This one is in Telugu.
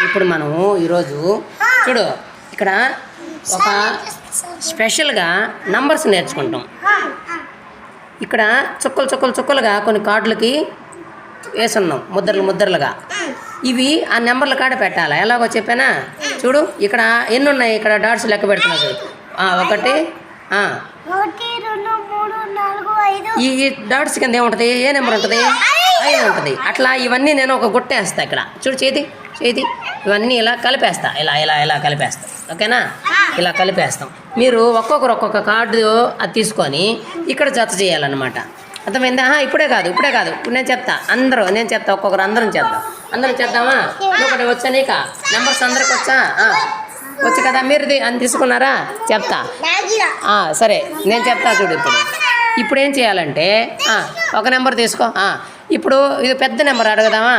ఇప్పుడు మనము ఈరోజు చూడు ఇక్కడ ఒక స్పెషల్గా నంబర్స్ నేర్చుకుంటాం. ఇక్కడ చుక్కలుగా కొన్ని కార్డులకి వేసున్నాం ముద్రలుగా. ఇవి ఆ నెంబర్ల కాడ పెట్టాలి. ఎలాగో చెప్పానా చూడు. ఇక్కడ ఎన్ని ఉన్నాయి, ఇక్కడ డాట్స్ లెక్క పెడుతున్నారు. 1 ఈ డాట్స్ కింద ఏముంటుంది, ఏ నెంబర్ ఉంటుంది, 5 ఉంటుంది. అట్లా ఇవన్నీ నేను ఒక గుట్టేస్తా. ఇక్కడ చూడు చేతి ఇవన్నీ ఇలా కలిపేస్తా. ఇలా కలిపేస్తా. ఓకేనా? ఇలా కలిపేస్తాం. మీరు ఒక్కొక్క కార్డు అది తీసుకొని ఇక్కడ జత చేయాలన్నమాట. అర్థమైందా? ఇప్పుడే కాదు ఇప్పుడు నేను చెప్తా. నేను చెప్తా, ఒక్కొక్కరు అందరం చేద్దామా? ఒకటి వచ్చా నీక నెంబర్స్ అందరికి వచ్చా? వచ్చు కదా. మీరు అని తీసుకున్నారా? చెప్తా. సరే నేను చెప్తా చూడు. ఇప్పుడు ఏం చేయాలంటే ఒక నెంబర్ తీసుకో. ఇప్పుడు ఇది పెద్ద నెంబర్ అడుగుదామా?